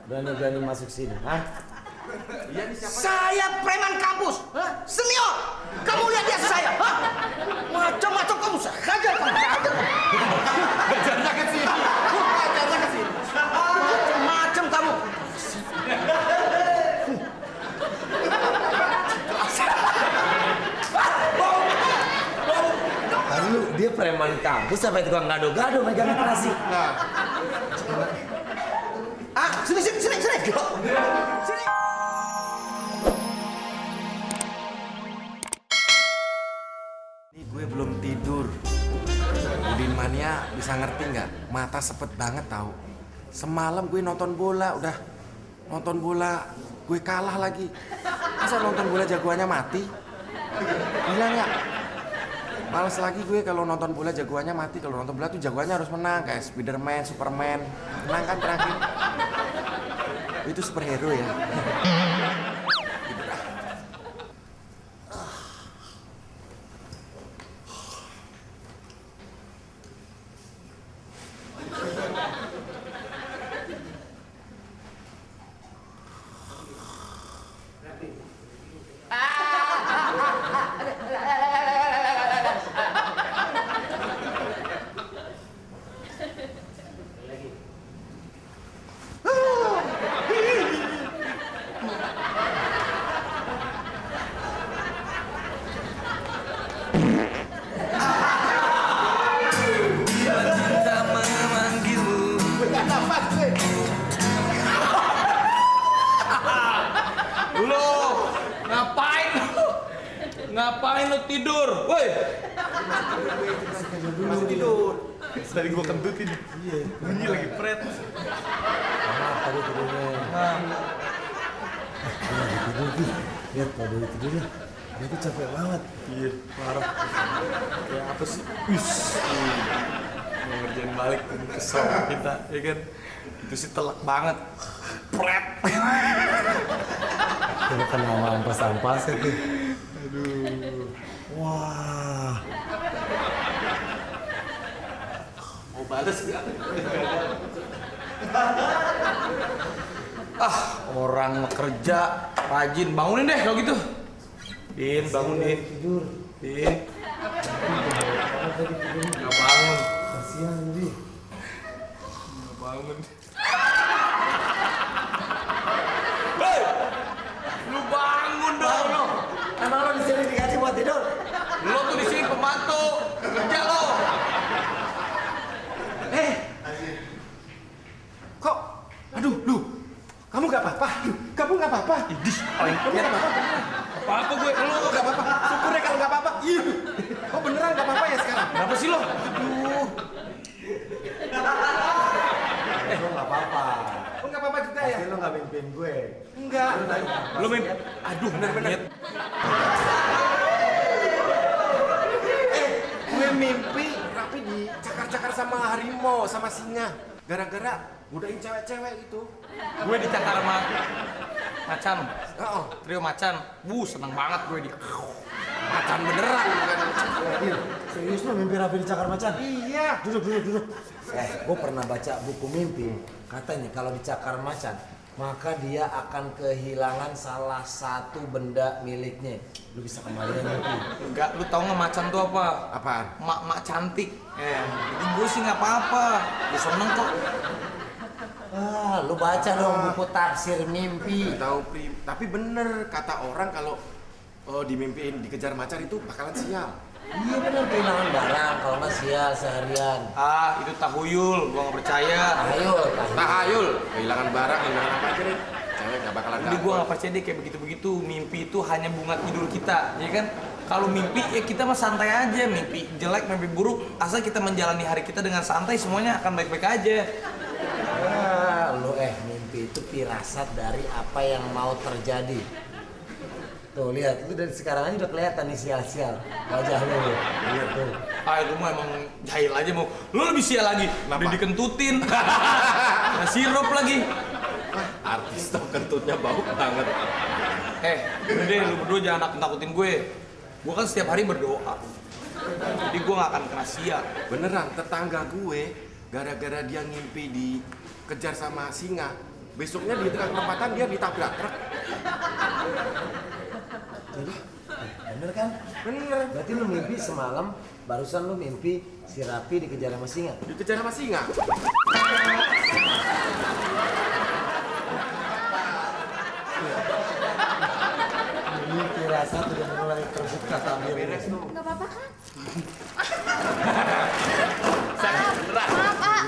Berani-berani masuk sini, hah? Iya nih siapa? Saya preman kampus, senior. Kamu lihat dia saya, hah? Macam-macam kamu, saya hajar kamu. Jangan ke sini. Jangan ke sini. Macam-macam kamu. Lalu dia preman kampus sampai tukang gado-gado megang terasi. Nah, Sini. Sini. ini gue belum tidur. Udin Mania bisa ngerti nggak? Mata sepet banget tahu. Semalam gue nonton bola, udah nonton bola, gue kalah lagi. Masa nonton bola jagoannya mati? Gila nggak? Males lagi gue kalau nonton bola jagoannya mati. Kalau nonton bola tuh jagoannya harus menang kayak Spiderman, Superman. Menang kan terakhir. Itu superhero ya. Ngapain lu tidur? Woi. Masih tidur. Tadi gua kentutin. Iya. Bunyi lagi pret. Tadi tidurnya. Lagi tidur tuh. Lihat pada tidurnya. Dia tuh capek banget. Iya, parah. Kayak apa sih? Wis. Mau ngerjain balik kesel kita, ya kan? Itu sih telak banget. Pret. Itu kan nama ampas-ampas itu. Aduh. Wah. Mau balas nggak? Orang kerja rajin, bangunin deh kalau gitu. Din, bangun Din. Tidur. Din. Nggak bangun. Kasihan Di. Nggak bangun. Hei! Lu bangun dong. Emang lo di sini dikasih buat tidur? Lo tuh di sini pembantu. Kerja lo. Kok? Aduh, lu. Kamu gak apa-apa? Kamu gak apa-apa? Idih, Kamu gak apa-apa? apa gue? Lu gak apa-apa? Syukur ya kalau gak apa-apa. Ih, kok beneran gak apa-apa ya sekarang? Kenapa sih lo? Aduh. Lo nggak apa-apa. Lu gak apa-apa juga ya? Pasti lo nggak mimpiin gue. Enggak. Belum mimpi. Aduh, bener-bener. Gue mimpi Rapi dicakar-cakar sama harimau, sama singa. Gara-gara godain cewek-cewek itu. Gue dicakar sama macan. Oh, Trio macan. Seneng banget gue di. macan beneran bukan. Serius lo mimpi Raffi dicakar macan? Iya. Duduk. Gue pernah baca buku mimpi. Katanya kalau dicakar macan, maka dia akan kehilangan salah satu benda miliknya. Lu bisa kembaliin mimpi. Enggak, lu tau nggak macan tuh apa? Apaan? Mak cantik. Jadi gue sih nggak apa-apa. Gue seneng kok. Lu baca dong buku tafsir mimpi. Nggak tahu Pri. Tapi bener kata orang kalau dimimpiin dikejar macan itu bakalan sial. Iya benar, kehilangan barang kalau nggak sial seharian. Itu tahuyul, gue nggak percaya. Ayo, Tahayul, kehilangan barang, kehilangan apa aja deh. Cewek nggak bakalan Jadi gue nggak percaya deh kayak begitu-begitu. Mimpi itu hanya bunga tidur kita, ya kan? Kalau mimpi ya kita mah santai aja. Mimpi jelek, mimpi buruk, asal kita menjalani hari kita dengan santai, semuanya akan baik-baik aja. Lu mimpi itu firasat dari apa yang mau terjadi. Tuh lihat, itu dari sekarang aja udah kelihatan nih sial-sial wajah lu. Lihat tuh. Itu mah emang jahil aja mau. Lu lebih sial lagi. Udah dikentutin. Nah, sirup lagi. artis tau kentutnya bau banget. Udah deh, lu berdua jangan nakut-nakutin gue. Gue kan setiap hari berdoa. Jadi gue gak akan kena sial. Beneran, tetangga gue gara-gara dia ngimpi dikejar sama singa, Besoknya di tengah perempatan dia ditabrak truk. Jadi, bener kan? Bener. Berarti lu mimpi semalam, barusan lu mimpi si Rapi dikejar sama singa. Dikejar sama singa. Ini firasat udah mulai terbuka tabir. Beres tuh. Nggak apa-apa kan? Beneran. Maaf, Pak.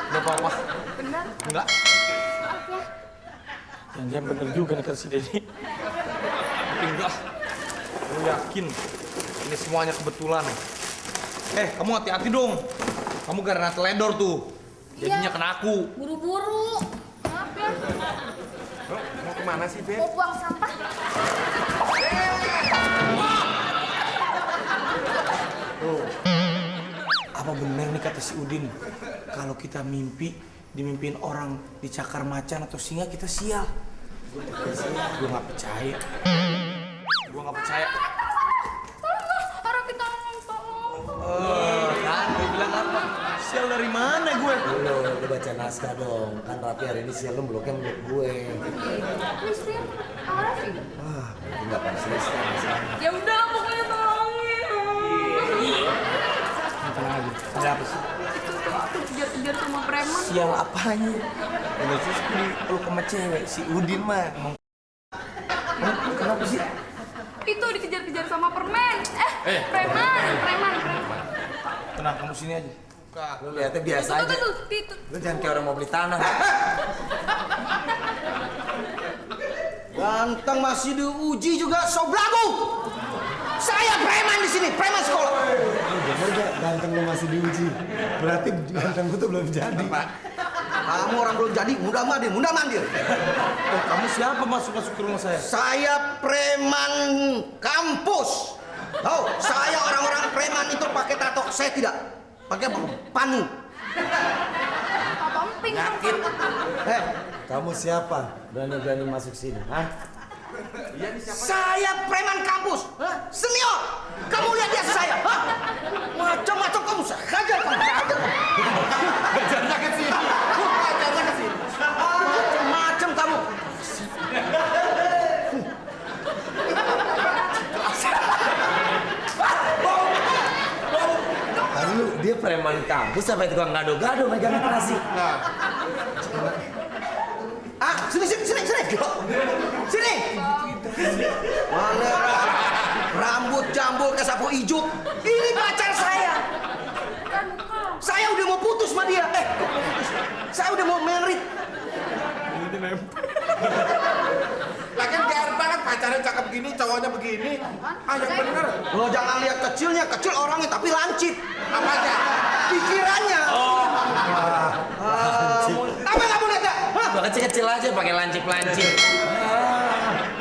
Nggak apa-apa. Bener. Enggak. Maaf ya. Jangan bener juga nih kata si Denny. Tapi enggak. Gue yakin ini semuanya kebetulan. Kamu hati-hati dong. Kamu karena teledor tuh. Jadinya Iya. kena aku. Buru-buru. Maaf ya. Mau kemana sih, Beb? Mau buang sampah. Apa benar nih kata si Udin? Kalau kita mimpi, dimimpiin orang dicakar macan atau singa, kita sial. Gue nggak percaya. Gue nggak percaya. Tolong, harap tolong. Kan, gue bilang apa? Sial dari mana gue? Lu baca naskah dong. Kan Rapi hari ini sial lu meluknya meluk gue. Please, Rin. Harap. Wah, nggak selesai. Ya udah, pokoknya tolongin. Tenang aja. Ada apa sih? Itu tuh aku kejar-kejar sama preman. Sial apanya? Udah sih peluk sama cewek. Si Udin mah emang. Kenapa sih? Itu dikejar-kejar sama permen. Preman. Tenang, kamu sini aja. Lu lihatnya biasa aja. Itu. Lu jangan kayak orang mau beli tanah. Ganteng masih diuji juga soblagu. Saya preman di sini, preman sekolah. Bener gak ganteng lu masih diuji? Berarti ganteng gua tuh belum jadi. Pak. Kamu orang belum jadi, mudah mandir. Kamu siapa masuk ke rumah saya? Saya preman kampus. Tahu, saya orang-orang preman itu pakai tato, saya tidak. Pakai panu. Apa emping? Yakin. Kamu siapa? Berani-berani masuk sini, hah? Iya nih siapa? Saya preman kampus. Senior. Kamu lihat dia saya. Hah? Macam-macam kamu, saya hajar kamu. Gajarnya ke sini. Gajarnya ke sini. Macam-macam kamu. Lalu dia preman kampus sampai tukang gado-gado megang terasi. Nah, Sini. Sini. Mana rambut jambul ke sapu ijuk. Ini pacar saya. Saya udah mau putus sama dia. Saya udah mau merit. lagian biar banget pacarnya cakep begini, cowoknya begini. Yang bener. Lo jangan lihat kecilnya, kecil orangnya tapi lancip. Apa aja? Pikirannya. Apa kamu lihat ya? Hah? Udah kecil-kecil aja pakai lancip-lancip.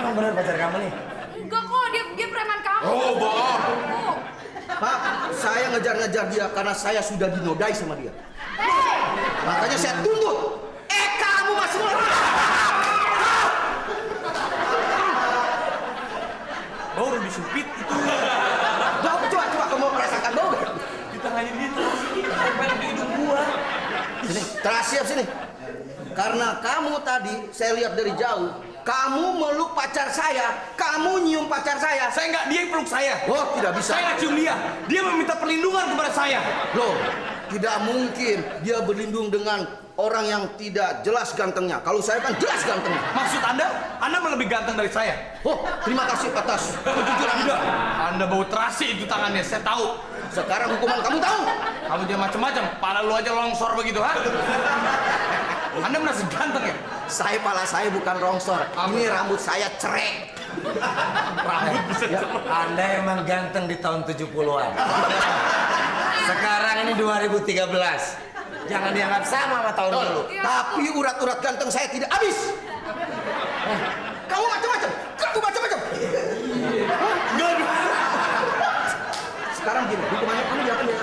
Emang bener pacar kamu nih? Enggak kok, dia preman kamu. Oh, bohong. Pak, saya ngejar-ngejar dia karena saya sudah dinodai sama dia. Makanya saya tuntut. Kamu masih Bau udah disupit itu. Coba kamu merasakan bau. Di tangannya dia terus tempel di hidung gua. Sini, terasiap sini. Karena kamu tadi saya lihat dari jauh, kamu meluk pacar saya, kamu nyium pacar saya. Saya enggak, dia yang peluk saya. Oh, tidak bisa. Saya nggak cium dia. Dia meminta perlindungan kepada saya. Loh, tidak mungkin dia berlindung dengan orang yang tidak jelas gantengnya. Kalau saya kan jelas gantengnya. Maksud Anda lebih ganteng dari saya. Oh, terima kasih atas kejujuran Anda. Anda bau terasi itu tangannya, saya tahu. Sekarang hukuman kamu tahu? Kamu jangan macam-macam, pala lu aja longsor begitu, ha? Anda merasa ganteng ya? Pala saya bukan rongsor. Ini rambut saya cerek. Rambut bisa Anda emang ganteng di tahun 70-an. Sekarang ini 2013. Jangan dianggap sama tahun dulu. Tapi urat-urat ganteng saya tidak habis. Kamu macam-macam. Kamu macam-macam. Sekarang gini, hukumannya kamu diapain ya?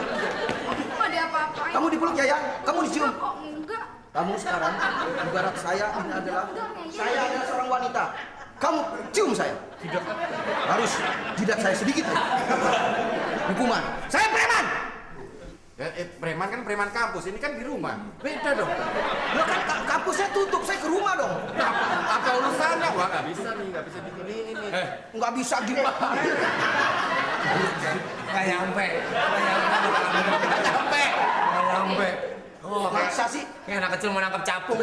Kok dia apa-apain? Kamu dipeluk ya? Kamu dicium. Kok enggak? Kamu sekarang ibarat saya ini adalah saya adalah seorang wanita. Kamu cium saya. Tidak. Harus jidat saya sedikit. Hukuman. Saya preman. Ya, preman kan preman kampus, ini kan di rumah. Beda dong. Lo kan kampusnya tutup, saya ke rumah dong. Wah, nggak bisa nih, nggak bisa diginiin ini. Nggak bisa gini. Nggak nyampe. Nggak nyampe. Oh, Masa sih? kayak anak kecil mau nangkep capung.